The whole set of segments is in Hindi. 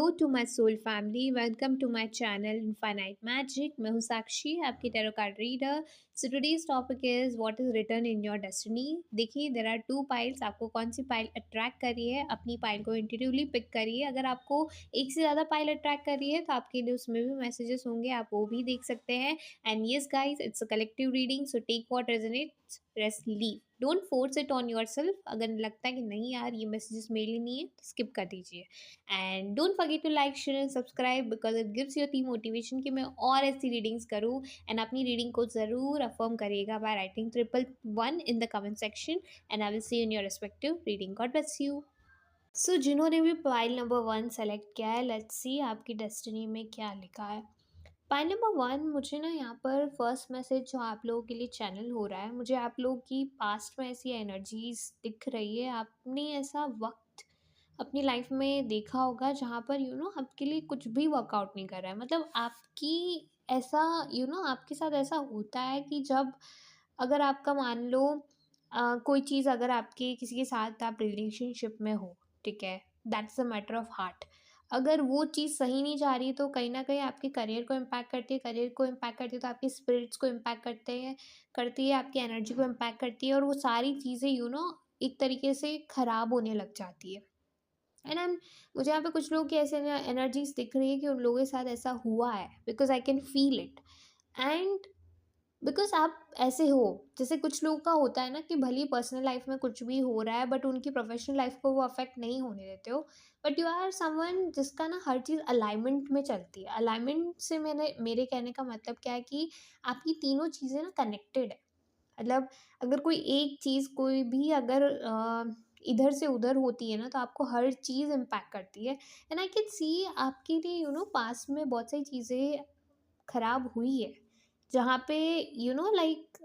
Hello to my soul family, welcome to my channel infinite magic. मैं हूँ साक्षी, आपकी tarot card reader. So today's topic is what is written in your destiny. देखिए, देयर आर टू पाइल्स। आपको कौन सी पाइल अट्रैक्ट कर रही है, अपनी पाइल को इंट्यूटिवली पिक करिए। अगर आपको एक से ज़्यादा पाइल अट्रैक्ट कर रही है तो आपके लिए उसमें भी मैसेजेस होंगे, आप वो भी देख सकते हैं। And yes guys, it's a collective reading, so take what resonates, rest leave, don't force it on yourself. अगर लगता है कि नहीं यार ये मैसेजेस मेरे लिए नहीं है तो स्किप कर दीजिए। And don't forget to like share and subscribe because it gives your the motivation कि मैं और ऐसी रीडिंग्स करूँ। एंड अपनी रीडिंग को ज़रूर अफर्म करिएगा by writing 111 in the comment section. And I will see you in your respective reading. God bless you. So जिन्होंने भी पाइल नंबर 1 सेलेक्ट किया है, लेट्स सी आपकी डेस्टिनी में क्या लिखा है। पाइल नंबर 1, मुझे ना यहाँ पर फर्स्ट मैसेज जो आप लोगों के लिए चैनल हो रहा है, मुझे आप लोगों की पास्ट में ऐसी एनर्जीज दिख रही है। आपने ऐसा वक्त अपनी लाइफ में देखा होगा जहाँ पर आपके लिए कुछ भी वर्कआउट नहीं कर रहा है। मतलब आपकी ऐसा आपके साथ ऐसा होता है कि जब अगर आपका मान लो कोई चीज़, अगर आपके किसी के साथ आप रिलेशनशिप में हो, ठीक है, that's a matter of heart. अगर वो चीज़ सही नहीं जा रही तो कहीं न कहीं आपके करियर को इम्पैक्ट करती है, करियर को इम्पैक्ट करती है तो आपके स्पिरिट्स को इम्पैक्ट करती है, आपकी एनर्जी को इम्पैक्ट करती है और वो सारी चीज़ें एक तरीके से ख़राब होने लग जाती है। एंड मुझे यहाँ पे कुछ लोगों की ऐसे एनर्जीज दिख रही है कि उन लोगों के साथ ऐसा हुआ है, because I can feel it. And because आप ऐसे हो, जैसे कुछ लोगों का होता है ना कि भले ही पर्सनल लाइफ में कुछ भी हो रहा है बट उनकी प्रोफेशनल लाइफ को वो अफेक्ट नहीं होने देते हो। बट यू आर समवन जिसका ना हर चीज़ अलाइनमेंट में चलती है। अलाइनमेंट से मेरे कहने का मतलब क्या है कि आपकी तीनों चीज़ें ना कनेक्टेड है। मतलब अगर कोई एक चीज़, कोई भी अगर इधर से उधर होती है ना तो आपको हर चीज़ इम्पैक्ट करती है। एंड आई कैन सी आपके लिए पास में बहुत सारी चीज़ें खराब हुई है, जहाँ पे लाइक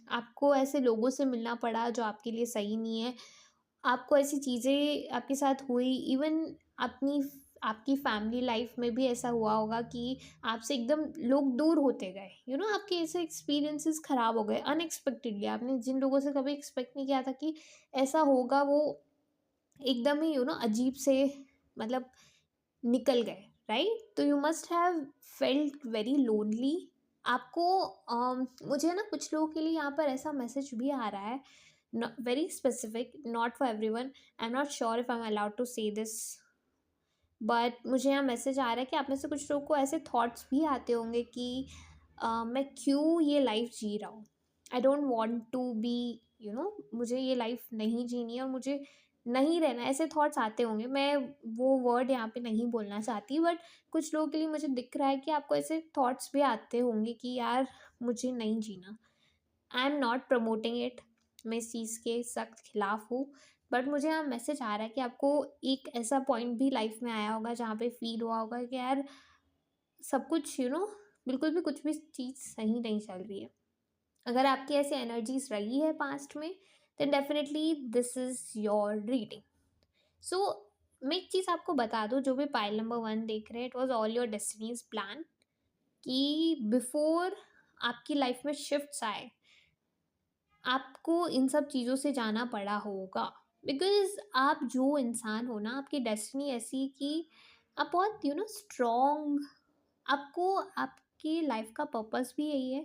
आपको ऐसे लोगों से मिलना पड़ा जो आपके लिए सही नहीं है। आपको ऐसी चीज़ें आपके साथ हुई, इवन अपनी आपकी फैमिली लाइफ में भी ऐसा हुआ होगा कि आपसे एकदम लोग दूर होते गए। आपके ऐसे एक्सपीरियंसेस खराब हो गए अनएक्सपेक्टेडली। आपने जिन लोगों से कभी एक्सपेक्ट नहीं किया था कि ऐसा होगा, वो एकदम ही अजीब से, मतलब निकल गए, राइट? तो you must have felt very lonely. आपको मुझे ना कुछ लोगों के लिए यहाँ पर ऐसा मैसेज भी आ रहा है, very specific, not for everyone. I am not sure if I am allowed to say this, but मुझे यहाँ मैसेज आ रहा है कि आप में से कुछ लोगों को ऐसे थॉट्स भी आते होंगे कि मैं क्यों ये लाइफ जी रहा हूँ। I don't want to be, मुझे ये लाइफ नहीं जीनी है और मुझे नहीं रहना है। ऐसे थॉट्स आते होंगे। मैं वो वर्ड यहाँ पे नहीं बोलना चाहती, बट कुछ लोगों के लिए मुझे दिख रहा है कि आपको ऐसे थॉट्स भी आते होंगे कि यार मुझे नहीं जीना। I am not promoting it, मैं इस चीज़ के सख्त खिलाफ हूँ। बट मुझे यहाँ मैसेज आ रहा है कि आपको एक ऐसा पॉइंट भी लाइफ में आया होगा जहाँ पे फील हुआ होगा कि यार सब कुछ बिल्कुल भी कुछ भी चीज़ सही नहीं चल रही है। अगर आपकी ऐसी एनर्जीज रही है पास्ट में, then definitely this is your reading. So मैं एक चीज़ आपको बता दूँ, जो भी पाइल नंबर 1 देख रहे हैं, it was all your destiny's plan. कि बिफोर आपकी लाइफ में शिफ्ट्स आए, आपको इन सब चीज़ों से जाना पड़ा होगा। बिकॉज आप जो इंसान हो ना, आपकी डेस्टिनी ऐसी कि आप बहुत स्ट्रॉन्ग। आपको आपकी लाइफ का पर्पस भी यही है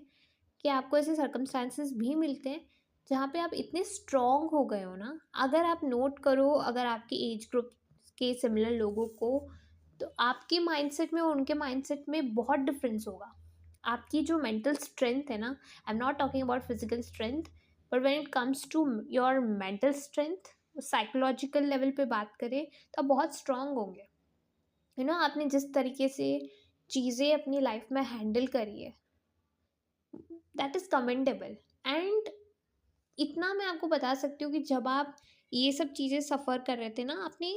कि आपको ऐसे सर्कमस्टांसेस भी मिलते हैं जहाँ पे आप इतने स्ट्रॉन्ग हो गए हो ना। अगर आप नोट करो, अगर आपके एज ग्रुप के सिमिलर लोगों को, तो आपके माइंडसेट में और उनके माइंडसेट में बहुत डिफरेंस होगा। आपकी जो मेंटल स्ट्रेंथ है ना, I am not talking about physical strength, but when it comes to your mental strength, psychological level पे बात करें तो आप बहुत स्ट्रांग होंगे। आपने जिस तरीके से चीज़ें अपनी लाइफ में हैंडल करी है, दैट इज़ कमेंडेबल। एंड इतना मैं आपको बता सकती हूँ कि जब आप ये सब चीज़ें सफ़र कर रहे थे ना, आपने,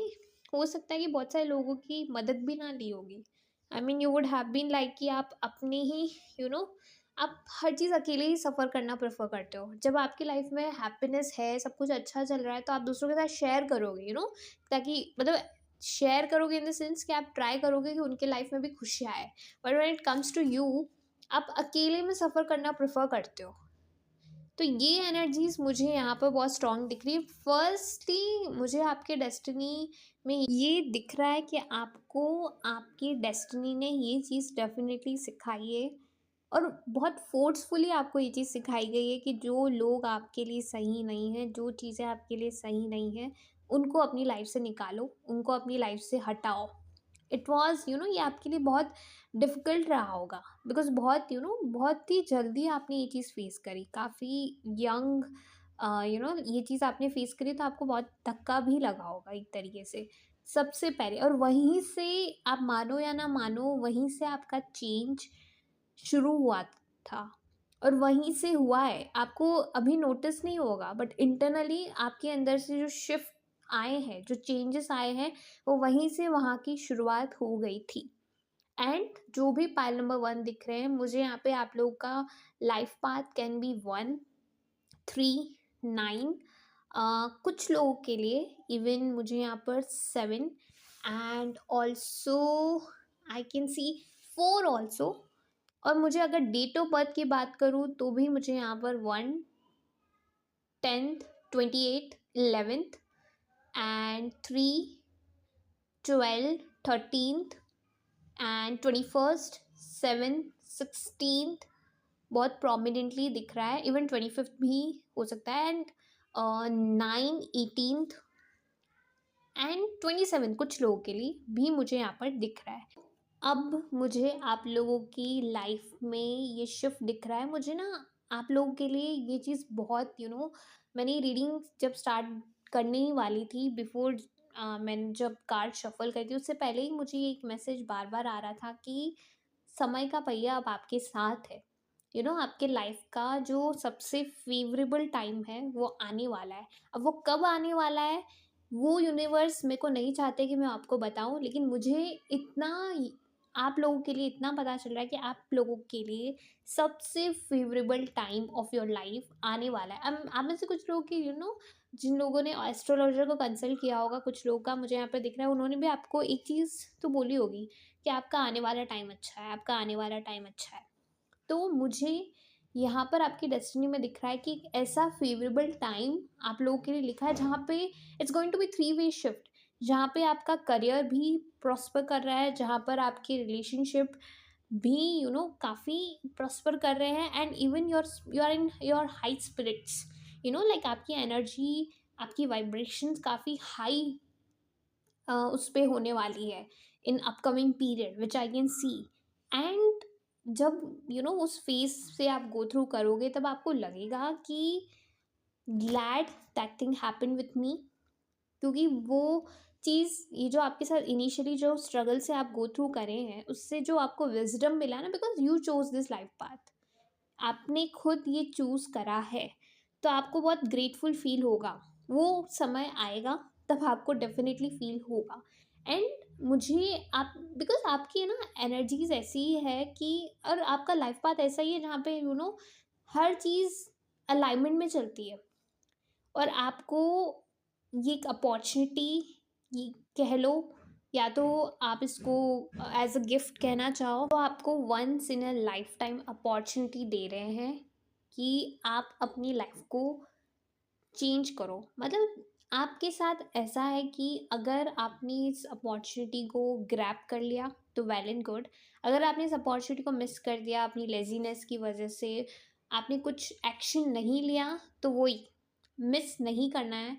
हो सकता है कि बहुत सारे लोगों की मदद भी ना ली होगी। I mean you would have been like कि आप अपने ही यू नो आप हर चीज़ अकेले ही सफ़र करना प्रेफर करते हो। जब आपकी लाइफ में हैप्पीनेस है, सब कुछ अच्छा चल रहा है, तो आप दूसरों के साथ शेयर करोगे, ताकि मतलब शेयर करोगे इन द सेंस कि आप ट्राई करोगे कि उनके लाइफ में भी खुशियाँ आए। But when it comes to you, आप अकेले में सफ़र करना प्रेफर करते हो। तो ये एनर्जीज मुझे यहाँ पर बहुत स्ट्रांग दिख रही है। फर्स्टली मुझे आपके डेस्टिनी में ये दिख रहा है कि आपको आपकी डेस्टिनी ने ये चीज़ डेफिनेटली सिखाई है, और बहुत फोर्सफुली आपको ये चीज़ सिखाई गई है कि जो लोग आपके लिए सही नहीं हैं, जो चीज़ें आपके लिए सही नहीं हैं, उनको अपनी लाइफ से निकालो, उनको अपनी लाइफ से हटाओ। इट वॉज़ ये आपके लिए बहुत डिफ़िकल्ट रहा होगा, बिकॉज़ बहुत बहुत ही जल्दी आपने ये चीज़ फ़ेस करी। काफ़ी यंग ये चीज़ आपने फ़ेस करी, तो आपको बहुत धक्का भी लगा होगा एक तरीके से, सबसे पहले। और वहीं से, आप मानो या ना मानो, वहीं से आपका चेंज शुरू हुआ था, और वहीं से हुआ है। आपको अभी नोटिस नहीं होगा, बट इंटरनली आपके अंदर से जो शिफ्ट आए हैं, जो चेंजेस आए हैं, वो वहीं से वहाँ की शुरुआत हो गई थी। एंड जो भी पाइल नंबर 1 दिख रहे हैं, मुझे यहाँ पे आप लोगों का लाइफ पाथ कैन बी 1, 3, 9, कुछ लोगों के लिए इवन मुझे यहाँ पर 7, and also I can C 4 also. और मुझे अगर डेट ऑफ बर्थ की बात करूँ तो भी मुझे यहाँ पर 1, 10th, 28th, 11th, and 3, 12, 13th, and 21st, 7th, 16th बहुत प्रोमिनेंटली दिख रहा है। इवन 25th भी हो सकता है, एंड 9, 18th एंड 27 कुछ लोगों के लिए भी मुझे यहाँ पर दिख रहा है। अब मुझे आप लोगों की लाइफ में ये शिफ्ट दिख रहा है। मुझे ना आप लोगों के लिए ये चीज़ बहुत मैंने रीडिंग जब स्टार्ट करने ही वाली थी, बिफोर मैंने जब कार्ड शफल करी थी, उससे पहले ही मुझे ये एक मैसेज बार बार आ रहा था कि समय का पहिया अब आपके साथ है। आपके लाइफ का जो सबसे फेवरेबल टाइम है वो आने वाला है। अब वो कब आने वाला है, वो यूनिवर्स मेरे को नहीं चाहते कि मैं आपको बताऊं, लेकिन मुझे इतना आप लोगों के लिए इतना पता चल रहा है कि आप लोगों के लिए सबसे favourable time of your life आने वाला है। अब आप में से कुछ लोग की जिन लोगों ने एस्ट्रोलॉजर को कंसल्ट किया होगा, कुछ लोग का मुझे यहाँ पे दिख रहा है, उन्होंने भी आपको एक चीज़ तो बोली होगी कि आपका आने वाला टाइम अच्छा है, आपका आने वाला टाइम अच्छा है। तो मुझे यहाँ पर आपकी डेस्टिनी में दिख रहा है कि एक ऐसा फेवरेबल टाइम आप लोगों के लिए लिखा है, जहाँ पे इट्स गोइंग टू बी 3-वे शिफ्ट, जहाँ पे आपका करियर भी प्रॉस्पर कर रहा है, जहाँ पर आपके रिलेशनशिप भी काफ़ी प्रॉस्पर कर रहे हैं, and even you are in your high spirits, like आपकी एनर्जी, आपकी वाइब्रेशंस काफ़ी हाई उस पे होने वाली है in upcoming period, which I can see. And जब उस फेज से आप गो थ्रू करोगे, तब आपको लगेगा कि glad that thing happen with me, क्योंकि वो चीज़, ये जो आपके साथ इनिशियली जो स्ट्रगल से आप गो थ्रू करे हैं, उससे जो आपको विजडम मिला ना, because you chose this life path, आपने खुद ये चूज़ करा है, तो आपको बहुत ग्रेटफुल फील होगा। वो समय आएगा, तब आपको डेफिनेटली फील होगा। एंड मुझे आप, बिकॉज आपकी है ना एनर्जीज ऐसी ही है कि, और आपका लाइफ पाथ ऐसा ही है जहाँ पे हर चीज़ अलाइनमेंट में चलती है, और आपको ये एक अपॉर्चुनिटी, ये कह लो, या तो आप इसको एज अ गिफ्ट कहना चाहो, तो आपको once in a lifetime opportunity दे रहे हैं कि आप अपनी लाइफ को चेंज करो। मतलब आपके साथ ऐसा है कि अगर आपने इस अपॉर्चुनिटी को ग्रैब कर लिया तो वेल एंड गुड। अगर आपने इस अपॉर्चुनिटी को मिस कर दिया अपनी लेजीनेस की वजह से, आपने कुछ एक्शन नहीं लिया, तो वही, मिस नहीं करना है,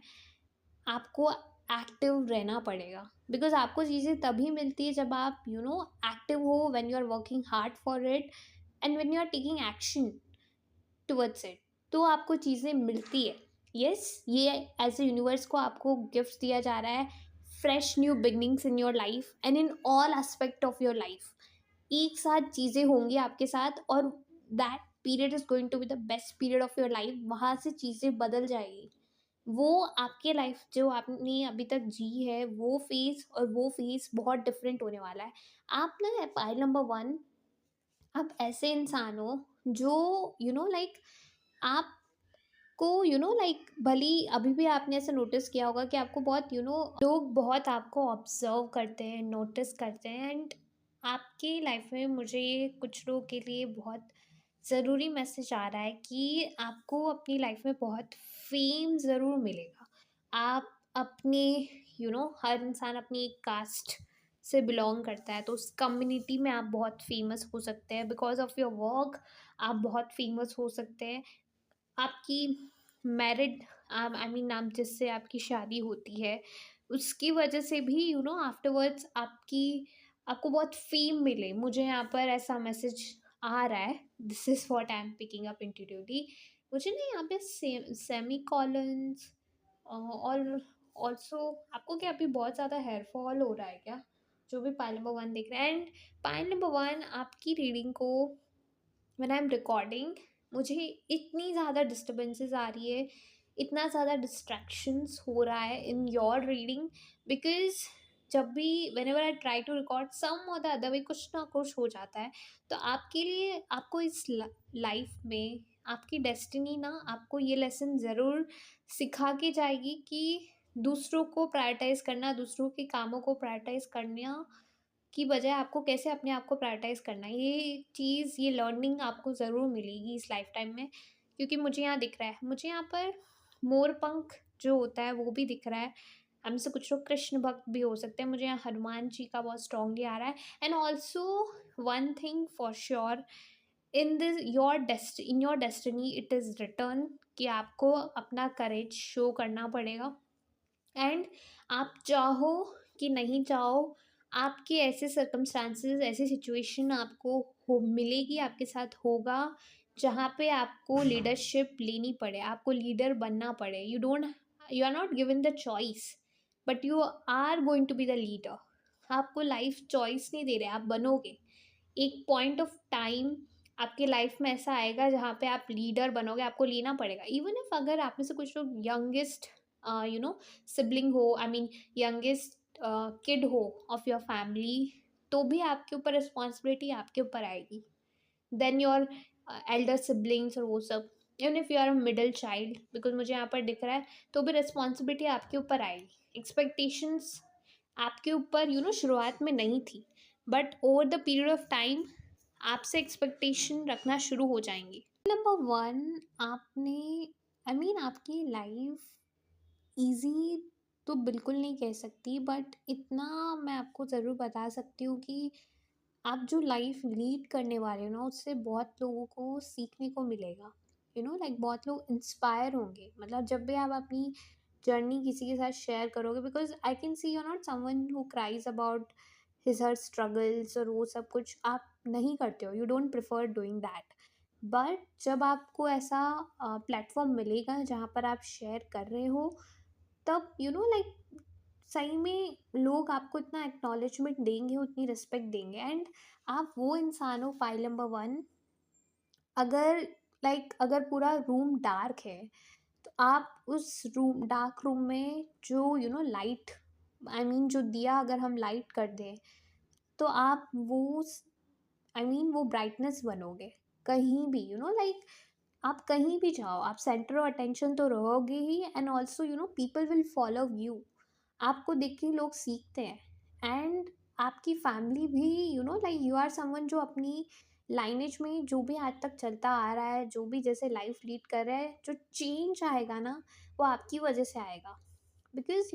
आपको एक्टिव रहना पड़ेगा। बिकॉज आपको चीज़ें तभी मिलती है जब आप एक्टिव हो, when you are working hard for it, and when you are taking action towards it, तो आपको चीज़ें मिलती है। यस, ये एज ए यूनिवर्स को आपको गिफ्ट दिया जा रहा है, fresh new beginnings in your life and in all aspect of your life. एक साथ चीज़ें होंगी आपके साथ, और that period is going to be the best period of your life. वहाँ से चीज़ें बदल जाएगी। वो आपके लाइफ जो आपने अभी तक जी है, वो फेज और वो फेज बहुत डिफरेंट होने वाला है। आप ना पाइल नंबर 1, आप ऐसे इंसान हो जो लाइक आपको लाइक भली अभी भी आपने ऐसा नोटिस किया होगा कि आपको बहुत लोग बहुत आपको ऑब्जर्व करते हैं, नोटिस करते हैं, एंड आपकी लाइफ में मुझे कुछ लोगों के लिए बहुत ज़रूरी मैसेज आ रहा है कि आपको अपनी लाइफ में बहुत फ़ेम ज़रूर मिलेगा। आप अपने हर इंसान अपनी एक कास्ट से बिलॉन्ग करता है, तो उस कम्युनिटी में आप बहुत फ़ेमस हो सकते हैं। बिकॉज़ ऑफ़ योर वर्क आप बहुत फ़ेमस हो सकते हैं। आपकी मैरिड आई मीन आप जिससे आपकी शादी होती है, उसकी वजह से भी आफ्टरवर्ड्स आपको बहुत फ़ेम मिले। मुझे यहाँ पर ऐसा मैसेज आ रहा है, this is what I am picking up intuitively. मुझे ना यहाँ पे सेमीकोलन्स और ऑल्सो आपको क्या अभी बहुत ज़्यादा हेयर फॉल हो रहा है क्या? जो भी पाइल नंबर 1 देख रहे हैं, एंड पाइल नंबर 1 आपकी रीडिंग को व्हेन आई एम रिकॉर्डिंग मुझे इतनी ज़्यादा डिस्टर्बेंसेस आ रही है, इतना ज़्यादा डिस्ट्रैक्शंस हो रहा है इन योर रीडिंग। बिकॉज जब भी whenever I try to record some or the other way कुछ ना कुछ हो जाता है। तो आपके लिए आपको इस लाइफ में आपकी डेस्टिनी ना आपको ये लेसन ज़रूर सिखा के जाएगी कि दूसरों को प्रायोरिटाइज करना, दूसरों के कामों को प्रायोरिटाइज करना की बजाय आपको कैसे अपने आप को प्रायोरिटाइज़ करना है। ये चीज़, ये लर्निंग आपको ज़रूर मिलेगी इस लाइफ टाइम में। क्योंकि मुझे यहाँ दिख रहा है, मुझे यहाँ पर मोर-पंख जो होता है वो भी दिख रहा है। हम में से कुछ लोग कृष्ण भक्त भी हो सकते हैं। मुझे यहाँ हनुमान जी का बहुत स्ट्रांगली आ रहा है। And also one thing for sure, in your destiny it is return कि आपको अपना करेज शो करना पड़ेगा। एंड आप चाहो कि नहीं चाहो, आपके ऐसे सर्कमस्टांसेस, ऐसी सिचुएशन आपको हो मिलेगी, आपके साथ होगा, जहाँ पे आपको लीडरशिप लेनी पड़े, आपको लीडर बनना पड़े। You are not given the choice, but you are going to be the leader. आपको लाइफ चॉइस नहीं दे रहे, आप बनोगे। एक पॉइंट ऑफ टाइम आपके लाइफ में ऐसा आएगा जहाँ पे आप लीडर बनोगे, आपको लेना पड़ेगा। इवन इफ अगर आप में से कुछ लोग यंगेस्ट सिबलिंग हो, आई मीन यंगेस्ट किड हो ऑफ योर फैमिली, तो भी आपके ऊपर रिस्पॉन्सिबिलिटी आपके ऊपर आएगी देन योर एल्डर सिबलिंग्स और वो सब। Even if you are a middle child, because मुझे यहाँ पर दिख रहा है, तो भी रिस्पॉन्सिबिलिटी आपके ऊपर आएगी। एक्सपेक्टेशंस आपके ऊपर शुरुआत में नहीं थी, but over the period of time आपसे एक्सपेक्टेशन रखना शुरू हो जाएंगी। नंबर 1, आपने आपकी लाइफ ईज़ी तो बिल्कुल नहीं कह सकती, बट इतना मैं आपको ज़रूर बता सकती हूँ कि आप जो लाइफ लीड करने वाले हो ना, उससे बहुत लोगों को सीखने को मिलेगा। लाइक बहुत लोग इंस्पायर होंगे। मतलब जब भी आप अपनी जर्नी किसी के साथ शेयर करोगे, because I can C you not someone who cries about his her struggles और वो सब कुछ आप नहीं करते हो, you don't prefer doing that. But जब आपको ऐसा प्लेटफॉर्म मिलेगा जहाँ पर आप शेयर कर रहे हो, तब लाइक सही में लोग आपको इतना एक्नॉलेजमेंट देंगे, उतनी रिस्पेक्ट देंगे। एंड आप वो इंसान हो, फाइल नंबर 1, अगर अगर पूरा रूम डार्क है, तो आप उस डार्क रूम में जो लाइट, जो दिया अगर हम लाइट कर दें, तो आप वो वो ब्राइटनेस बनोगे कहीं भी। आप कहीं भी जाओ, आप सेंटर ऑफ अटेंशन तो रहोगे ही। And also people will follow you. आपको देख के लोग सीखते हैं। एंड आपकी फैमिली भी यू आर समवन जो अपनी लाइनेज में जो भी आज तक चलता आ रहा है, जो भी जैसे लाइफ लीड कर रहा है, जो चेंज आएगा ना, वो आपकी वजह से आएगा। बिकॉज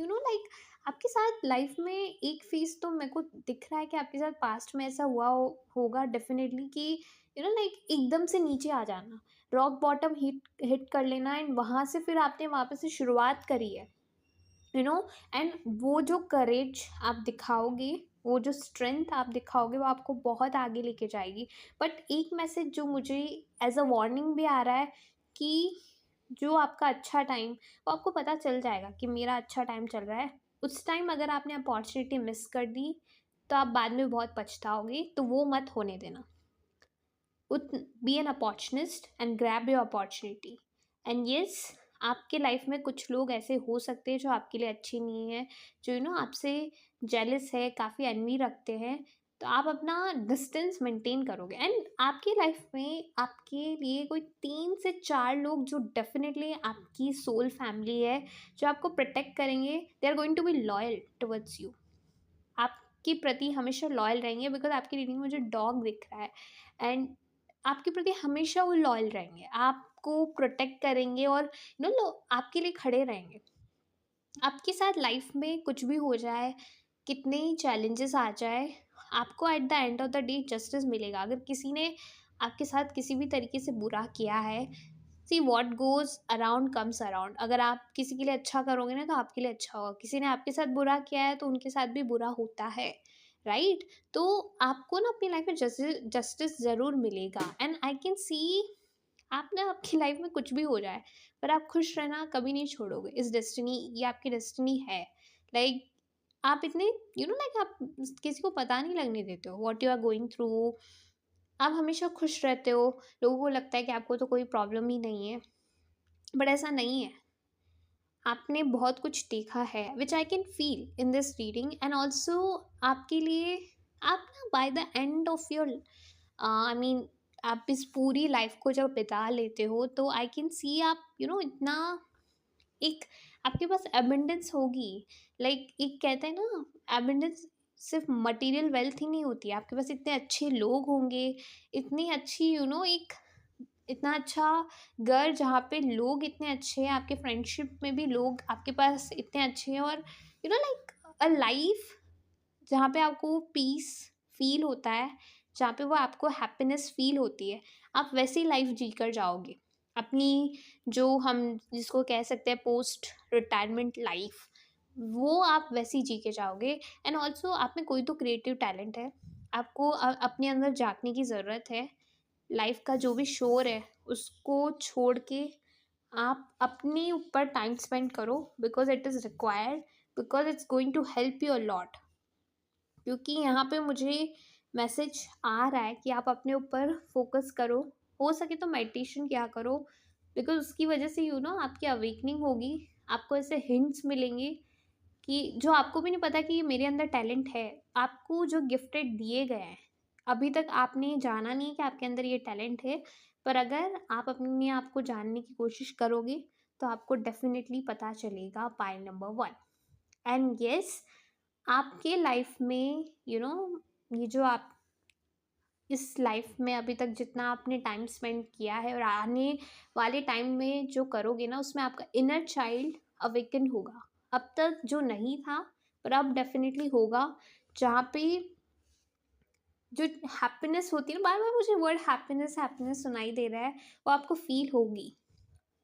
आपके साथ लाइफ में एक फेज तो मेरे को दिख रहा है कि आपके साथ पास्ट में ऐसा होगा डेफिनेटली कि एकदम से नीचे आ जाना, रॉक बॉटम हिट हिट कर लेना, एंड वहाँ से फिर आपने वापस से शुरुआत करी है। यू नो एंड वो जो करेज आप दिखाओगे, वो जो स्ट्रेंथ आप दिखाओगे, वो आपको बहुत आगे लेके जाएगी। बट एक मैसेज जो मुझे एज अ वार्निंग भी आ रहा है कि जो आपका अच्छा टाइम, वो आपको पता चल जाएगा कि मेरा अच्छा टाइम चल रहा है। उस टाइम अगर आपने अपॉर्चुनिटी मिस कर दी, तो आप बाद में बहुत पछताओगे, तो वो मत होने देना। Be an opportunist and grab your opportunity. And yes, आपके लाइफ में कुछ लोग ऐसे हो सकते हैं जो आपके लिए अच्छे नहीं है, जो आपसे जेलस है, काफ़ी एनवी रखते हैं। तो आप अपना डिस्टेंस मेंटेन करोगे। एंड आपकी लाइफ में आपके लिए कोई 3 से 4 लोग जो डेफिनेटली आपकी सोल फैमिली है, जो आपको प्रोटेक्ट करेंगे, they are going to be loyal towards you. आपके प्रति हमेशा लॉयल रहेंगे। बिकॉज आपकी रीडिंग में मुझे डॉग दिख रहा है। एंड आपके प्रति हमेशा वो लॉयल रहेंगे, आपको प्रोटेक्ट करेंगे और आपके लिए खड़े रहेंगे। आपके साथ लाइफ में कुछ भी हो जाए, कितने ही चैलेंजेस आ जाए, आपको at the end of the day justice मिलेगा। अगर किसी ने आपके साथ किसी भी तरीके से बुरा किया है, see what goes around comes around. अगर आप किसी के लिए अच्छा करोगे ना, तो आपके लिए अच्छा होगा। किसी ने आपके साथ बुरा किया है, तो उनके साथ भी बुरा होता है, राइट? तो आपको ना अपनी लाइफ में जस्टिस जस्टिस ज़रूर मिलेगा। एंड आई कैन सी, आप ना आपकी लाइफ में कुछ भी हो जाए, पर आप खुश रहना कभी नहीं छोड़ोगे। इस डेस्टिनी, ये आपकी डेस्टिनी है। लाइक आप इतने लाइक आप किसी को पता नहीं लगने देते हो what you are going through. आप हमेशा खुश रहते हो। लोगों को लगता है कि आपको तो कोई प्रॉब्लम ही नहीं है, बट ऐसा नहीं है। आपने बहुत कुछ देखा है, which I can feel in this reading. And also आपके लिए, आप ना by the end of your I mean आप इस पूरी लाइफ को जब बिता लेते हो, तो आई कैन सी आप इतना एक आपके पास एबंडेंस होगी। लाइक एक कहते हैं ना, एबंडेंस सिर्फ मटेरियल वेल्थ ही नहीं होती है। आपके पास इतने अच्छे लोग होंगे, इतनी अच्छी एक इतना अच्छा घर जहाँ पे लोग इतने अच्छे हैं, आपके फ्रेंडशिप में भी लोग आपके पास इतने अच्छे हैं, और लाइक अ लाइफ जहाँ पे आपको पीस फील होता है, जहाँ पे वो आपको हैप्पीनेस फील होती है, आप वैसी लाइफ जी कर जाओगे। अपनी जो हम जिसको कह सकते हैं पोस्ट रिटायरमेंट लाइफ, वो आप वैसी जी के जाओगे। एंड ऑल्सो आप में कोई तो क्रिएटिव टैलेंट है, आपको अपने अंदर झाँकने की ज़रूरत है। लाइफ का जो भी शोर है, उसको छोड़ के आप अपने ऊपर टाइम स्पेंड करो, because it is required, because it's going to help you a lot. क्योंकि यहाँ पे मुझे मैसेज आ रहा है कि आप अपने ऊपर फोकस करो, हो सके तो मेडिटेशन किया करो, बिकॉज उसकी वजह से आपकी अवेकनिंग होगी। आपको ऐसे हिंट्स मिलेंगे कि जो आपको भी नहीं पता कि ये मेरे अंदर टैलेंट है। आपको जो गिफ्टेड दिए गए हैं, अभी तक आपने जाना नहीं कि आपके अंदर ये टैलेंट है, पर अगर आप अपने आप को जानने की कोशिश करोगे, तो आपको डेफिनेटली पता चलेगा। Pile number 1। एंड यस, आपके लाइफ में ये जो आप इस लाइफ में अभी तक जितना आपने टाइम स्पेंड किया है, और आने वाले टाइम में जो करोगे ना, उसमें आपका इनर चाइल्ड अवेकन होगा। अब तक जो नहीं था, पर अब डेफिनेटली होगा। जहाँ पे जो हैप्पीनेस होती है ना, बार बार मुझे वर्ड हैप्पीनेस हैप्पीनेस सुनाई दे रहा है, वो आपको फील होगी।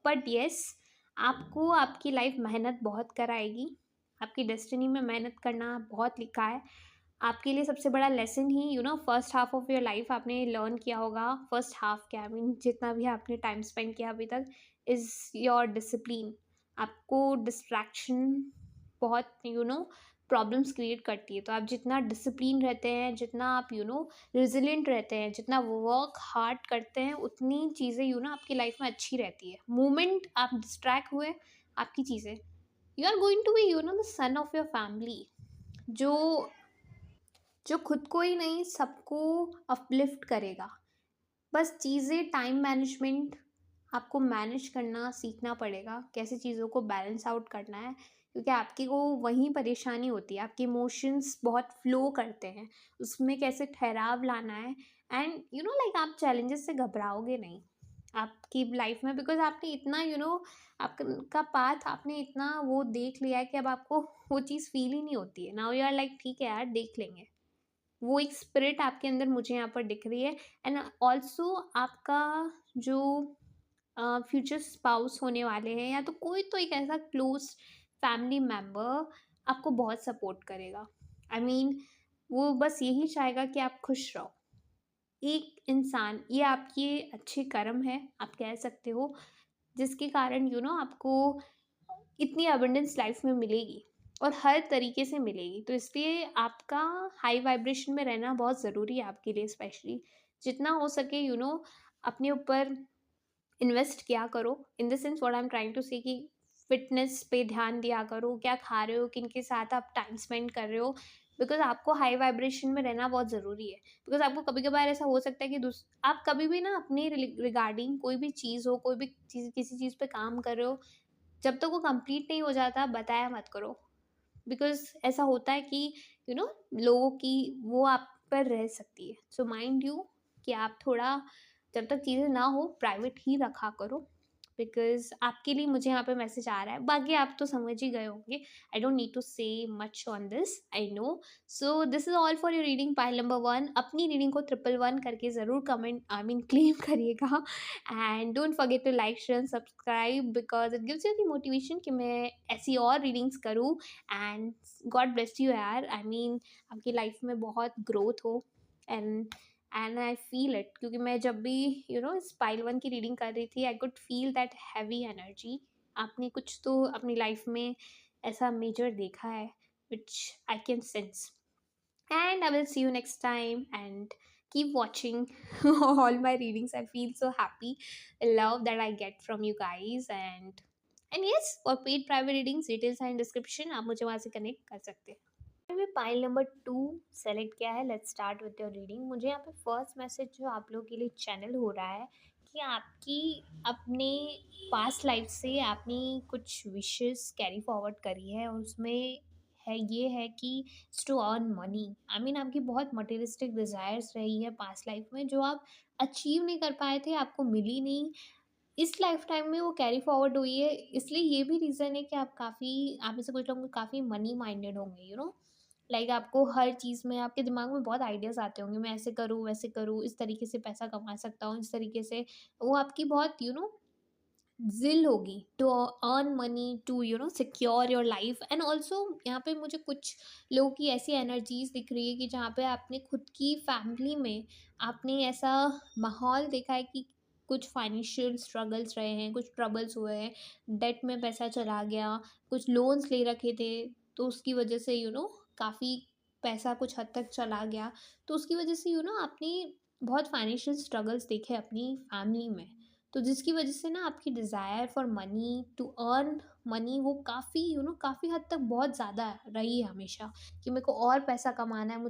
बट येस, आपको आपकी लाइफ मेहनत बहुत कराएगी। आपकी डेस्टिनी में मेहनत करना बहुत लिखा है। आपके लिए सबसे बड़ा lesson he first half of your life आपने लर्न किया होगा। फर्स्ट हाफ क्या, आई मीन जितना भी आपने टाइम स्पेंड किया अभी तक, इज़ योर डिसिप्लिन। आपको डिस्ट्रैक्शन बहुत प्रॉब्लम्स क्रिएट करती है। तो आप जितना डिसिप्लिन रहते हैं, जितना आप रेजिलिएंट रहते हैं, जितना वर्क हार्ड करते हैं, उतनी चीज़ें आपकी लाइफ में अच्छी रहती है। मोमेंट आप डिस्ट्रैक्ट हुए, आपकी चीज़ें, you are going to be the sun of your family, जो जो खुद को ही नहीं सबको अपलिफ्ट करेगा। बस चीज़ें टाइम मैनेजमेंट आपको मैनेज करना सीखना पड़ेगा, कैसे चीज़ों को बैलेंस आउट करना है। क्योंकि आपकी को वहीं परेशानी होती है, आपके इमोशंस बहुत फ्लो करते हैं, उसमें कैसे ठहराव लाना है। एंड लाइक आप चैलेंजेस से घबराओगे नहीं आपकी लाइफ में, बिकॉज आपने इतना आपका पाथ आपने इतना वो देख लिया है कि अब आपको वो चीज़ फील ही नहीं होती है। नाउ यू आर लाइक ठीक है यार, देख लेंगे। वो एक स्पिरिट आपके अंदर मुझे यहाँ पर दिख रही है। एंड ऑल्सो आपका जो फ्यूचर स्पाउस होने वाले हैं, या तो कोई तो एक ऐसा क्लोज फैमिली मेम्बर आपको बहुत सपोर्ट करेगा। आई मीन वो बस यही चाहेगा कि आप खुश रहो। एक इंसान, ये आपके अच्छे कर्म है, आप कह सकते हो, जिसके कारण आपको इतनी अबंडेंस लाइफ में मिलेगी, और हर तरीके से मिलेगी। तो इसलिए आपका हाई वाइब्रेशन में रहना बहुत ज़रूरी है आपके लिए। स्पेशली जितना हो सके अपने ऊपर इन्वेस्ट किया करो। In the sense what I am trying to say कि फिटनेस पे ध्यान दिया करो, क्या खा रहे हो, किन के साथ आप टाइम स्पेंड कर रहे हो, बिकॉज आपको हाई वाइब्रेशन में रहना बहुत ज़रूरी है। बिकॉज आपको कभी कभार ऐसा हो सकता है कि आप कभी भी ना अपने रिगार्डिंग कोई भी चीज़ हो, कोई भी चीज़, किसी चीज़ पे काम कर रहे हो, जब तक वो कंप्लीट नहीं हो जाता, बताया मत करो। बिकॉज ऐसा होता है कि लोगों की वो आप पर रह सकती है। सो माइंड यू कि आप थोड़ा जब तक चीज़ें ना हो प्राइवेट ही रखा करो, बिकॉज़ आपके लिए मुझे यहाँ पे मैसेज आ रहा है। बाकी आप तो समझ ही गए होंगे। I don't need to say much on this, I know. So this is all for your reading pile number 1। अपनी रीडिंग को 111 करके ज़रूर कमेंट आई मीन क्लेम करिएगा, and don't forget to like, share and subscribe, because it gives you the motivation कि मैं ऐसी और रीडिंग्स करूँ। एंड गॉड ब्लेस यू यार, आई मीन आपकी लाइफ में बहुत ग्रोथ हो। एंड आई फील इट, क्योंकि मैं जब भी इस पाइल वन की रीडिंग कर रही थी, I could feel that heavy energy. आपने कुछ तो अपनी लाइफ में ऐसा मेजर देखा है, which I can sense. And I will see you next time, and keep watching all my readings. I feel so happy, love that I get from you guys. And yes, for paid private readings, details are in description, आप मुझे वहाँ से कनेक्ट कर सकते हैं। मैंने पाइल नंबर 2 सेलेक्ट किया है। Let's start with your reading. मुझे यहाँ पे फर्स्ट मैसेज जो आप लोगों के लिए चैनल हो रहा है कि आपकी अपने पास्ट लाइफ से आपने कुछ विशेस कैरी फॉरवर्ड करी है, और उसमें ये है कि to earn money. I mean आपकी बहुत मटेरियलिस्टिक डिज़ायर्स रही है पास्ट लाइफ में, जो आप अचीव नहीं कर पाए थे, आपको मिली नहीं। इस लाइफ टाइम में वो कैरी फॉरवर्ड हुई है, इसलिए ये भी रीज़न है कि आप में से कुछ लोग काफ़ी मनी माइंडेड होंगे, लाइक आपको हर चीज़ में आपके दिमाग में बहुत आइडियाज़ आते होंगे, मैं ऐसे करूँ, वैसे करूँ, इस तरीके से पैसा कमा सकता हूँ, इस तरीके से। वो आपकी बहुत ज़िल होगी to earn money, to secure your life. And also यहाँ पे मुझे कुछ लोगों की ऐसी एनर्जीज़ दिख रही है कि जहाँ पे आपने खुद की फैमिली में आपने ऐसा माहौल देखा है कि कुछ फाइनेंशियल स्ट्रगल्स रहे हैं, कुछ ट्रबल्स हुए हैं, डेट में पैसा चला गया, कुछ लोन्स ले रखे थे, तो उसकी वजह से काफ़ी पैसा कुछ हद तक चला गया। तो उसकी वजह से आपने बहुत फाइनेंशियल स्ट्रगल्स देखे अपनी फैमिली में। तो जिसकी वजह से आपकी desire for money, to earn money, वो काफ़ी काफ़ी हद तक बहुत ज़्यादा रही है हमेशा, कि मेरे को और पैसा कमाना है,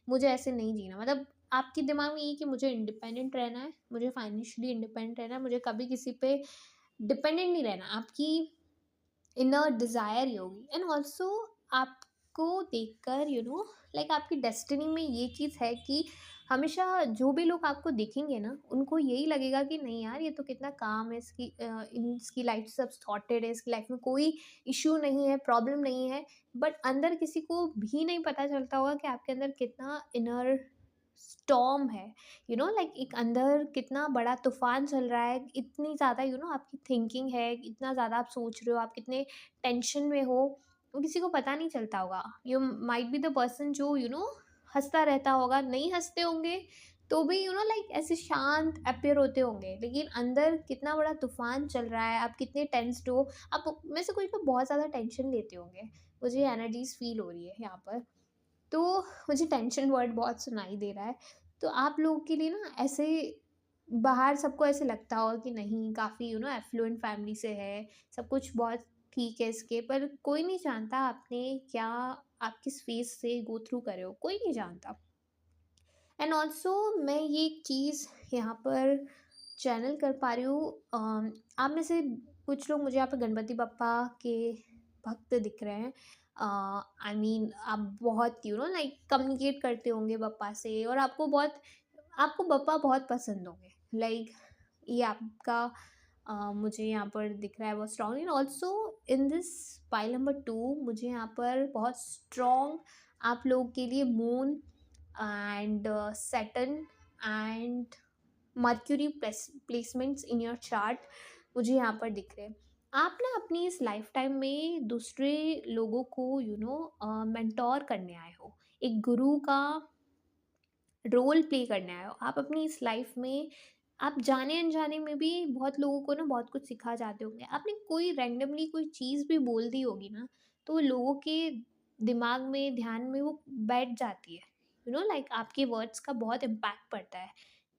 मुझे ऐसे नहीं जीना। मतलब आपके दिमाग में ये कि मुझे इंडिपेंडेंट रहना है, मुझे फाइनेंशियली इंडिपेंडेंट रहना है, मुझे कभी किसी पे डिपेंडेंट नहीं रहना। आपकी इनर डिज़ायर ही होगी। एंड ऑल्सो आपको देखकर लाइक आपकी डेस्टिनी में ये चीज़ है कि हमेशा जो भी लोग आपको देखेंगे ना, उनको यही लगेगा कि नहीं यार, ये तो कितना काम है, इसकी लाइफ सब सॉर्टेड है, इसकी लाइफ में कोई इशू नहीं है, प्रॉब्लम नहीं है। बट अंदर किसी को भी नहीं पता चलता होगा कि आपके अंदर कितना इनर स्टॉर्म है, लाइक एक अंदर कितना बड़ा तूफान चल रहा है, इतनी ज़्यादा आपकी थिंकिंग है, इतना ज़्यादा आप सोच रहे हो, आप कितने टेंशन में हो, वो किसी को पता नहीं चलता होगा। You might be the person जो हंसता रहता होगा, नहीं हंसते होंगे तो भी लाइक ऐसे शांत अपेयर होते होंगे, लेकिन अंदर कितना बड़ा तूफान चल रहा है, आप कितने टेंस्ड हो, आप में से कुछ लोग बहुत ज़्यादा टेंशन लेते होंगे। मुझे एनर्जीज फील हो रही है यहाँ पर। तो मुझे टेंशन वर्ड बहुत सुनाई दे रहा है। तो आप लोगों के लिए ऐसे बाहर सबको ऐसे लगता होगा कि नहीं, काफ़ी एफ्लुएंट फैमिली से है, सब कुछ बहुत ठीक है इसके, पर कोई नहीं जानता आपने क्या, आप किस फेज़ से गो थ्रू कर रहे हो, कोई नहीं जानता। एंड ऑल्सो मैं ये एक चीज़ यहाँ पर चैनल कर पा रही हूँ, आप में से कुछ लोग मुझे यहाँ पे गणपति बप्पा के भक्त दिख रहे हैं। आई मीन आप बहुत लाइक कम्युनिकेट करते होंगे बप्पा से, और आपको बप्पा बहुत पसंद होंगे, लाइक ये आपका मुझे यहाँ पर दिख रहा है बहुत strong. And also in this pile number 2 मुझे यहाँ पर बहुत स्ट्रॉन्ग आप लोगों के लिए moon and Saturn and mercury placements in your chart मुझे यहाँ पर दिख रहे हैं। आप ना अपनी इस लाइफ टाइम में दूसरे लोगों को मेंटोर करने आए हो, एक गुरु का रोल प्ले करने आए हो। आप अपनी इस लाइफ में आप जाने अनजाने में भी बहुत लोगों को बहुत कुछ सिखा जाते होंगे। आपने कोई रैंडमली कोई चीज़ भी बोल दी होगी ना, तो वो लोगों के दिमाग में, ध्यान में वो बैठ जाती है। लाइक आपके वर्ड्स का बहुत इम्पैक्ट पड़ता है।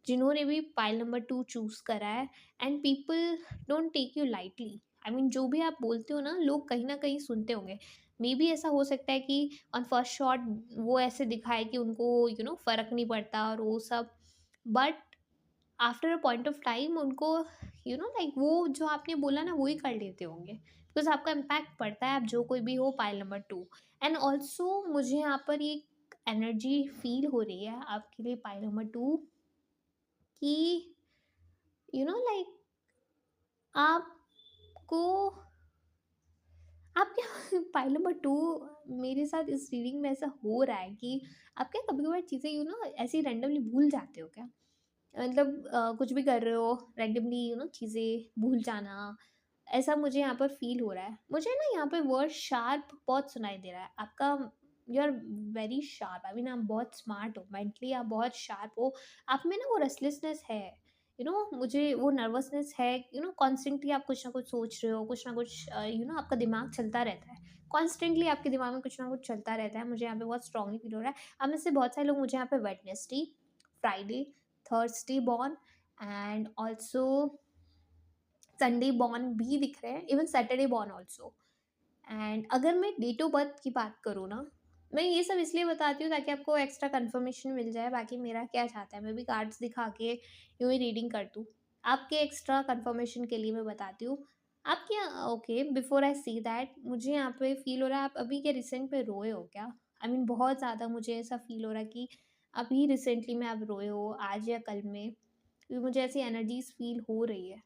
जिन्होंने भी पाइल नंबर 2 चूज़ करा है, and people don't take you lightly. I mean जो भी आप बोलते हो ना, लोग कहीं न कहीं सुनते होंगे। मे बी ऐसा हो सकता है कि ऑन फर्स्ट शॉट वो ऐसे दिखाए कि उनको फ़र्क नहीं पड़ता और वो सब, but after a point of time उनको लाइक वो जो आपने बोला ना, वो ही कर लेते होंगे, बिकॉज़ आपका इम्पैक्ट पड़ता है, आप जो कोई भी हो पाइल नंबर 2। एंड ऑल्सो मुझे यहाँ पर ये एनर्जी फ़ील हो रही है आपके लिए पाइल नंबर 2 कि लाइक आपको आप क्या पाइल नंबर 2 मेरे साथ इस रीडिंग में ऐसा हो रहा है कि आप क्या कभी-कभार चीज़ें ऐसे ही रैंडमली भूल जाते हो क्या? मतलब कुछ भी कर रहे हो रैंडमली चीज़ें भूल जाना, ऐसा मुझे यहाँ पर फ़ील हो रहा है। मुझे ना यहाँ पे वर्ड शार्प बहुत सुनाई दे रहा है। आपका you are very sharp, I mean आप बहुत स्मार्ट हो, मेंटली आप बहुत शार्प हो। आप में ना वो रेस्टलेसनेस है, मुझे वो नर्वसनेस है, कॉन्स्टेंटली आप कुछ ना कुछ सोच रहे हो, कुछ ना कुछ आपका दिमाग चलता रहता है। कॉन्स्टेंटली आपके दिमाग में कुछ ना कुछ चलता रहता है। मुझे यहाँ पे बहुत स्ट्रांगली फ़ील हो रहा है। अब में से बहुत सारे लोग मुझे यहाँ पे Wednesday, Friday, Thursday born and also Sunday born भी दिख रहे हैं, even Saturday born also. And अगर मैं डेट ऑफ बर्थ की बात करूँ ना, मैं ये सब इसलिए बताती हूँ ताकि आपको एक्स्ट्रा कंफर्मेशन मिल जाए। बाकी मेरा क्या चाहता है, मैं भी कार्ड्स दिखा के यूँ ही रीडिंग कर दूँ। आपके एक्स्ट्रा कंफर्मेशन के लिए मैं बताती हूँ। आपके okay, before I see that मुझे यहाँ पे फ़ील हो रहा है आप अभी के रिसेंट में रोए हो क्या? आई मीन बहुत ज़्यादा मुझे ऐसा फ़ील हो रहा है कि अभी रिसेंटली में आप रोए हो, आज या कल में। क्योंकि मुझे ऐसी एनर्जीज़ फ़ील हो रही है।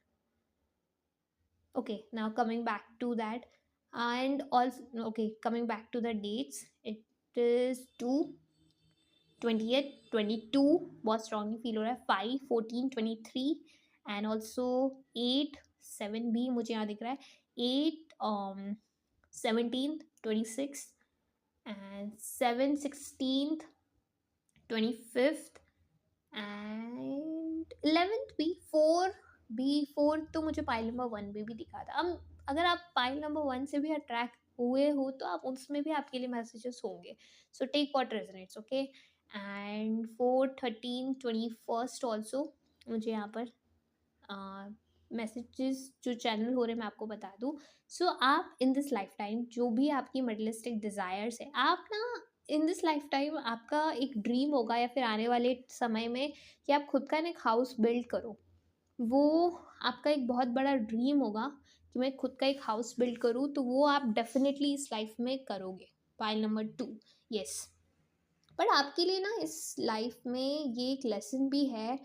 Okay, now coming back to that, and also okay, coming back to the dates, it is 2, 28, 22 बहुत strongly feel हो रहा है, 5, 14, 23 and also 8, 7 भी मुझे यहाँ दिख रहा है, 8, 17th, 26 and 7, 16th, 25th and 11th भी 4 तो मुझे पाइल नंबर 1 में भी दिखा था। अब अगर आप पाइल नंबर 1 से भी अट्रैक्ट हुए हो तो आप उसमें भी आपके लिए मैसेजेस होंगे। So take what resonates, okay? And 4, 13, 21st also मुझे यहाँ पर मैसेजेस जो चैनल हो रहे हैं मैं आपको बता दूँ। सो आप इन दिस लाइफ टाइम जो भी आपकी मटेरियलिस्टिक डिज़ायर्स है, आप ना इन दिस लाइफ टाइम आपका एक ड्रीम होगा या फिर आने वाले समय में कि आप खुद का ना एक हाउस बिल्ड करो। वो आपका एक बहुत बड़ा ड्रीम होगा कि मैं खुद का एक हाउस बिल्ड करूँ, तो वो आप डेफ़िनेटली इस लाइफ में करोगे। Pile number 2, yes. पर आपके लिए ना इस लाइफ में ये एक लेसन भी है।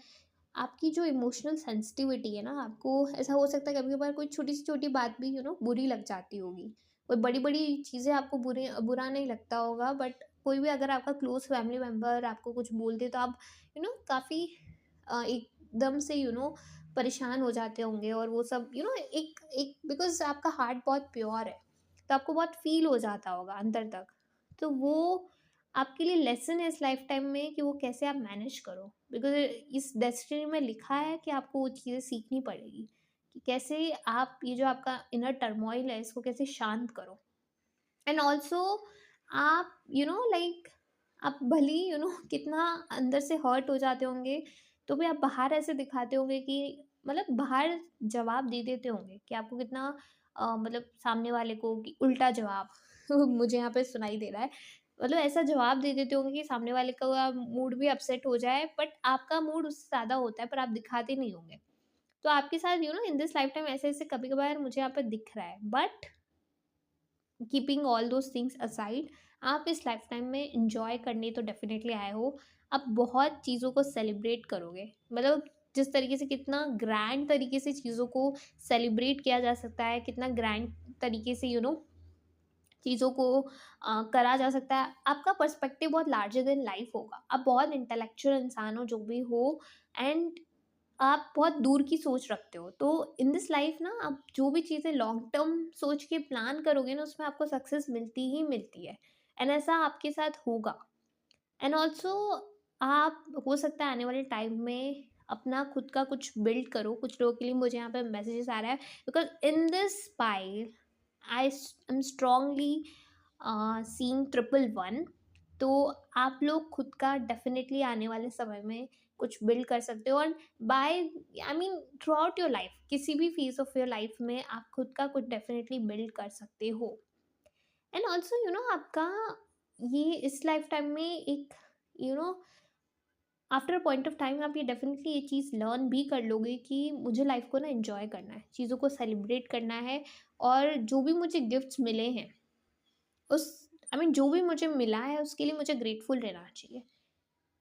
आपकी जो इमोशनल सेंसिटिविटी है ना, आपको ऐसा हो सकता है कभी कभार कोई छोटी से छोटी बात भी बुरी लग जाती होगी। कोई बड़ी बड़ी चीज़ें आपको बुरा नहीं लगता होगा, बट कोई भी अगर आपका क्लोज फैमिली मेम्बर आपको कुछ बोल दे तो आप काफ़ी एकदम से परेशान हो जाते होंगे। और वो सब एक एक बिकॉज आपका हार्ट बहुत प्योर है, तो आपको बहुत फील हो जाता होगा अंदर तक। तो वो आपके लिए लेसन है इस लाइफ टाइम में कि वो कैसे आप मैनेज करो। बिकॉज इस डेस्टिनी में लिखा है कि आपको वो चीज़ें सीखनी पड़ेगी कि कैसे आप ये जो आपका इनर टर्मोइल है इसको कैसे शांत करो। एंड ऑल्सो आप लाइक आप भली कितना अंदर से हर्ट हो जाते होंगे, तो भी आप बाहर ऐसे दिखाते होंगे कि मतलब बाहर जवाब दे देते होंगे कि आपको कितना मतलब सामने वाले को कि उल्टा जवाब मुझे यहाँ पे सुनाई दे रहा है। मतलब ऐसा जवाब दे देते होंगे कि सामने वाले का मूड भी अपसेट हो जाए, बट आपका मूड उससे ज़्यादा होता है पर आप दिखाते नहीं होंगे। तो आपके साथ इन दिस लाइफ टाइम ऐसे ऐसे कभी कभार मुझे यहाँ पर दिख रहा है। But keeping all those things aside, आप इस लाइफ टाइम में इंजॉय करने तो डेफिनेटली आए हो। आप बहुत चीज़ों को सेलिब्रेट करोगे, मतलब जिस तरीके से कितना ग्रैंड तरीके से चीज़ों को सेलिब्रेट किया जा सकता है, कितना ग्रैंड तरीके से चीज़ों को करा जा सकता है। आपका पर्सपेक्टिव बहुत लार्जर देन लाइफ होगा। आप बहुत इंटेलेक्चुअल इंसान हो जो भी हो, एंड आप बहुत दूर की सोच रखते हो। तो इन दिस लाइफ ना आप जो भी चीज़ें लॉन्ग टर्म सोच के प्लान करोगे ना उसमें आपको सक्सेस मिलती ही मिलती है। एंड ऐसा आपके साथ होगा। एंड ऑल्सो आप हो सकता है आने वाले टाइम में अपना खुद का कुछ बिल्ड करो। कुछ लोगों के लिए मुझे यहाँ पे मैसेजेस आ रहा है because in this pile I am strongly seeing triple one. तो आप लोग खुद का डेफिनेटली आने वाले समय में कुछ बिल्ड कर सकते हो। और by I mean throughout your life किसी भी फेज ऑफ योर लाइफ में आप खुद का कुछ डेफिनेटली बिल्ड कर सकते हो। एंड ऑल्सो आपका ये इस लाइफ टाइम में एक you know after point of time आप ये डेफिनेटली ये चीज़ लर्न भी कर लोगे कि मुझे लाइफ को ना एंजॉय करना है, चीज़ों को सेलिब्रेट करना है। और जो भी मुझे गिफ्ट्स मिले हैं उस आई मीन जो भी मुझे मिला है उसके लिए मुझे ग्रेटफुल रहना चाहिए।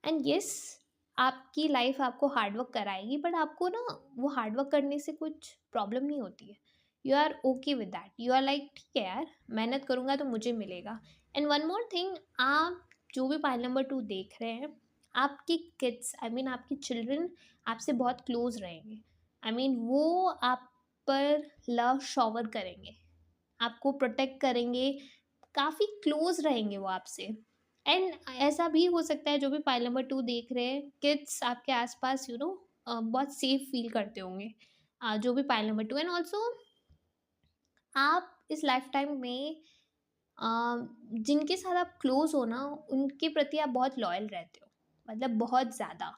एंड येस, आपकी लाइफ आपको हार्ड वर्क कराएगी, बट आपको ना वो हार्ड वर्क करने से कुछ प्रॉब्लम नहीं होती है। You are okay with that, you are like ठीक है यार, मेहनत करूँगा तो मुझे मिलेगा। एंड वन मोर थिंग, आप जो भी पाइल नंबर 2 देख रहे हैं, आपकी किड्स, आई मीन आपकी चिल्ड्रन आपसे बहुत क्लोज रहेंगे। आई मीन वो आप पर लव शॉवर करेंगे, आपको प्रोटेक्ट करेंगे, काफ़ी क्लोज रहेंगे वो आपसे। एंड ऐसा भी हो सकता है, जो भी पाइल नंबर 2 देख रहे हैं, किड्स आपके आसपास बहुत सेफ फील करते होंगे, जो भी पाइल नंबर 2। एंड ऑल्सो आप इस लाइफ टाइम में अ, जिनके साथ आप क्लोज हो ना, उनके प्रति आप बहुत लॉयल रहते हो, मतलब बहुत ज़्यादा।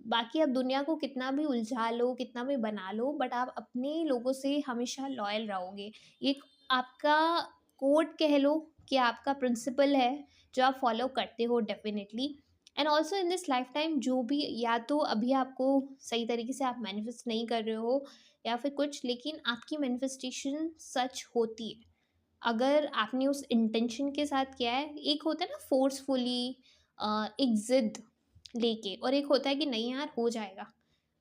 बाकी आप दुनिया को कितना भी उलझा लो, कितना भी बना लो, बट आप अपने लोगों से हमेशा लॉयल रहोगे। ये एक आपका कोड कह लो, कि आपका प्रिंसिपल है जो आप फॉलो करते हो definitely. And also in this life time, जो भी, या तो अभी आपको सही तरीके से आप मैनिफेस्ट नहीं कर रहे हो या फिर कुछ, लेकिन आपकी मैनिफेस्टेशन सच होती है अगर आपने उस इंटेंशन के साथ किया है। एक होता है ना फोर्सफुली, एक जिद लेके, और एक होता है कि नहीं यार हो जाएगा।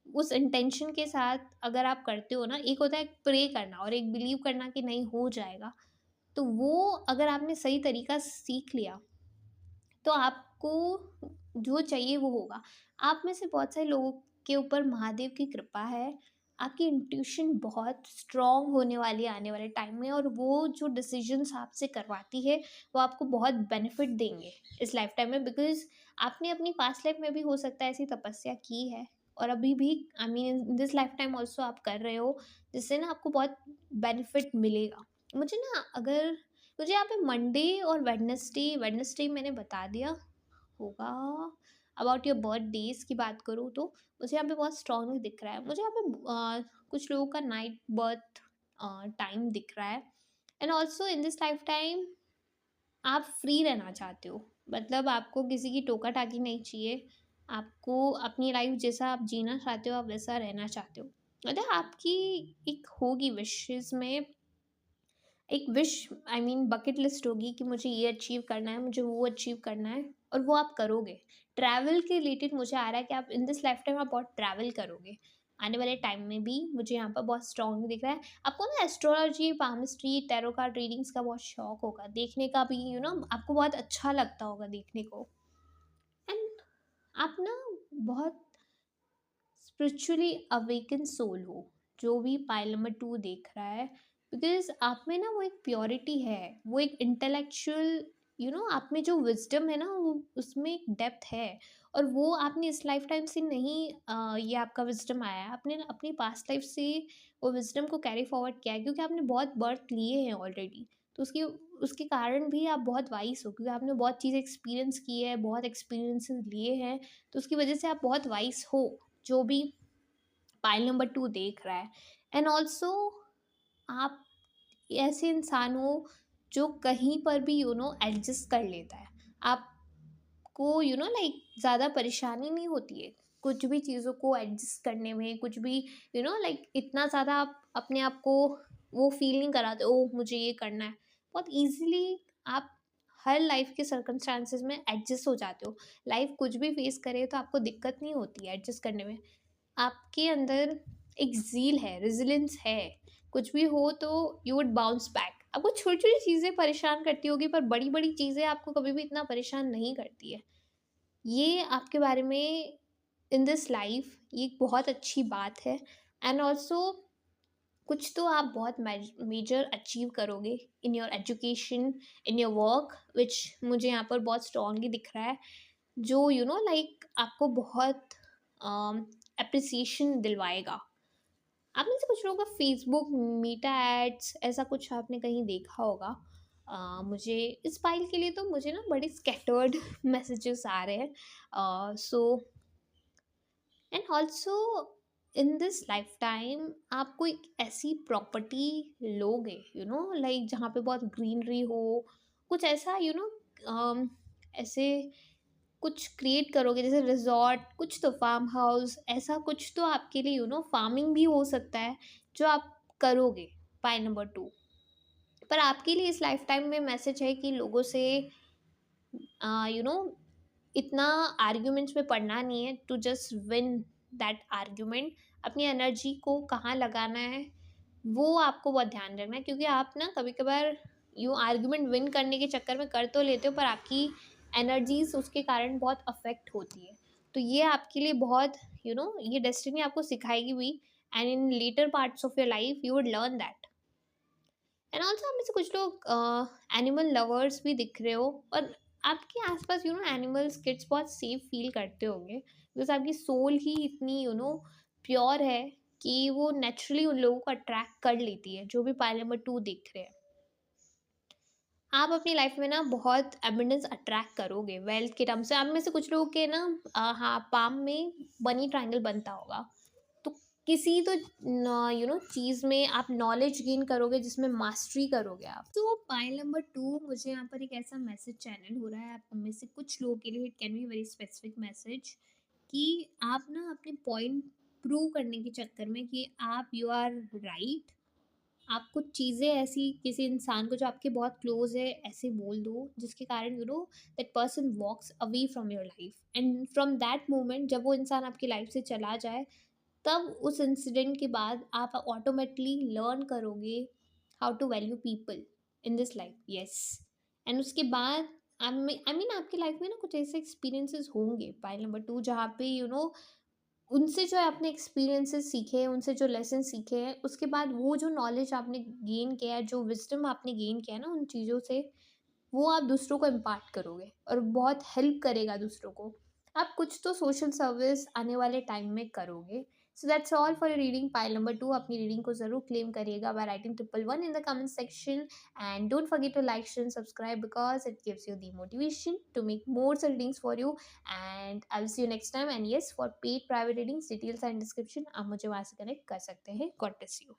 उस इंटेंशन के साथ अगर आप करते हो ना, एक होता है प्रे करना और एक बिलीव करना कि नहीं हो जाएगा। तो वो अगर आपने सही तरीका सीख लिया, तो आपको जो चाहिए वो होगा। आप में से बहुत सारे लोगों के ऊपर महादेव की कृपा है। आपकी इंट्यूशन बहुत स्ट्रॉन्ग होने वाली है आने वाले टाइम में, और वो जो डिसीजंस आपसे करवाती है, वो आपको बहुत बेनिफिट देंगे इस लाइफ टाइम में। बिकॉज़ आपने अपनी पास्ट लाइफ में भी हो सकता है ऐसी तपस्या की है, और अभी भी I mean in this life time also आप कर रहे हो, जिससे ना आपको बहुत बेनिफिट मिलेगा। मुझे ना अगर मुझे यहाँ पे मंडे और वेडनेसडे वेडनेसडे मैंने बता दिया होगा। अबाउट योर बर्थ डेज की बात करूँ तो मुझे यहाँ पे बहुत स्ट्रांगली दिख रहा है। मुझे यहाँ पे कुछ लोगों का नाइट बर्थ टाइम दिख रहा है। And also in this life time आप फ्री रहना चाहते हो, मतलब आपको किसी की टोका टाकी नहीं चाहिए। आपको अपनी लाइफ जैसा आप जीना चाहते हो, आप वैसा रहना चाहते हो। मतलब आपकी एक होगी विशेष में, एक wish, I mean bucket list होगी कि मुझे ये अचीव करना है, मुझे वो अचीव करना है, और वो आप करोगे। ट्रैवल के रिलेटेड मुझे आ रहा है कि आप इन दिस लाइफ टाइम आप बहुत ट्रैवल करोगे आने वाले टाइम में भी। मुझे यहाँ पर बहुत स्ट्रॉन्ग दिख रहा है। आपको ना astrology, palmistry, tarot card readings का बहुत शौक होगा देखने का भी, आपको बहुत अच्छा लगता होगा देखने को। एंड आप ना बहुत स्पिरिचुअली अवेकन सोल हो, जो भी पाइल नंबर 2 देख रहा है। बिकॉज आप में ना वो एक प्योरिटी है, वो एक इंटेलेक्चुअल, आप में जो विजडम है ना, वो उसमें एक डेप्थ है। और वो आपने इस लाइफ टाइम से नहीं, ये आपका विजडम आया है, आपने ना अपनी पास्ट लाइफ से वो विजडम को कैरी फॉरवर्ड किया है, क्योंकि आपने बहुत बर्थ लिए हैं ऑलरेडी। तो उसके उसके कारण भी आप बहुत वाइस हो, क्योंकि आपने बहुत चीज़ें एक्सपीरियंस की है, बहुत एक्सपीरियंसेस लिए हैं। तो उसकी वजह से आप बहुत वाइस हो, जो भी पाइल नंबर 2 देख रहा है। एंड ऑल्सो आप ऐसे इंसान हो जो कहीं पर भी एडजस्ट कर लेता है। आपको लाइक ज़्यादा परेशानी नहीं होती है कुछ भी चीज़ों को एडजस्ट करने में, कुछ भी लाइक इतना ज़्यादा आप अपने आप को वो फील नहीं कराते, ओह मुझे ये करना है। बहुत ईजिली आप हर लाइफ के सर्कमस्टांसेस में एडजस्ट हो जाते हो। लाइफ कुछ भी फेस करे तो आपको दिक्कत नहीं होती है एडजस्ट करने में। आपके अंदर एक ज़ील है, रेज़िलेंस है। कुछ भी हो तो यू वुड बाउंस बैक। आपको छोटी-छोटी चीज़ें परेशान करती होगी, पर बड़ी-बड़ी चीज़ें आपको कभी भी इतना परेशान नहीं करती है। ये आपके बारे में इन दिस लाइफ़ ये एक बहुत अच्छी बात है। एंड ऑल्सो कुछ तो आप बहुत मेजर अचीव करोगे in your education, in your work, which मुझे यहाँ पर बहुत स्ट्रांगली दिख रहा है। जो लाइक आपको बहुत एप्रिसिएशन दिलवाएगा। आपने से कुछ लोगों का फेसबुक मीटा एड्स ऐसा कुछ आपने कहीं देखा होगा। मुझे इस फाइल के लिए तो मुझे ना बड़े स्कैटर्ड मैसेजेस आ रहे हैं। So and also in this life time आप कोई ऐसी प्रॉपर्टी लोगे, लाइक जहाँ पे बहुत ग्रीनरी हो, कुछ ऐसा ऐसे कुछ क्रिएट करोगे, जैसे रिजॉर्ट, कुछ तो फार्म हाउस, ऐसा कुछ तो आपके लिए फार्मिंग भी हो सकता है जो आप करोगे पाई नंबर 2। पर आपके लिए इस लाइफ टाइम में मैसेज है कि लोगों से यू नो इतना आर्ग्यूमेंट्स में पड़ना नहीं है to just win that argument. अपनी एनर्जी को कहाँ लगाना है वो आपको बहुत ध्यान रखना है, क्योंकि आप ना कभी कभार यूँ आर्ग्यूमेंट विन करने के चक्कर में कर तो लेते हो, पर आपकी एनर्जीज उसके कारण बहुत अफेक्ट होती है। तो ये आपके लिए बहुत ये डेस्टिनी आपको सिखाएगी भी, and in later parts of your life you would learn that. And also आप में से कुछ लोग एनिमल लवर्स भी दिख रहे हो, और आपके आसपास एनिमल्स किड्स बहुत सेफ फील करते होंगे, बिकॉज आपकी सोल ही इतनी प्योर है कि वो नेचुरली उन लोगों को अट्रैक्ट कर लेती है, जो भी पाइल नंबर 2 दिख रहे हैं। आप अपनी लाइफ में ना बहुत एबिंडेंस अट्रैक्ट करोगे वेल्थ के टर्म से। आप में से कुछ लोगों के ना हाँ, पाम में बनी ट्रायंगल बनता होगा। तो किसी तो चीज़ में आप नॉलेज गेन करोगे, जिसमें मास्टरी करोगे आप। तो पाइल नंबर 2 मुझे यहाँ पर एक ऐसा मैसेज चैनल हो रहा है आप में से कुछ लोगों के लिए, it can be very specific message, कि आप ना अपने पॉइंट प्रूव करने के चक्कर में कि आप यू आर राइट, आप कुछ चीज़ें ऐसी किसी इंसान को जो आपके बहुत क्लोज है ऐसे बोल दो, जिसके कारण that person walks away from your life, and from that moment जब वो इंसान आपकी लाइफ से चला जाए, तब उस इंसिडेंट के बाद आप ऑटोमेटिकली लर्न करोगे how to value people in this life. Yes. And उसके बाद आई मीन आपकी लाइफ में ना कुछ ऐसे एक्सपीरियंसेस होंगे पाइल नंबर 2, जहाँ पे उनसे जो है अपने एक्सपीरियंसेस सीखे हैं, उनसे जो लेसन सीखे हैं, उसके बाद वो जो नॉलेज आपने गेन किया है, जो विज़डम आपने गेन किया है ना उन चीज़ों से, वो आप दूसरों को इम्पार्ट करोगे और बहुत हेल्प करेगा दूसरों को। आप कुछ तो सोशल सर्विस आने वाले टाइम में करोगे। So that's all for reading pile number 2। अपनी रीडिंग को ज़रूर क्लेम करिएगा by writing 111 in the comment section, and don't forget to like, share, subscribe, because it gives you the motivation to make more readings for you, and I will see you next time. And yes, for paid private readings, details and description आप मुझे वहाँ से कनेक्ट कर सकते हैं। God bless you.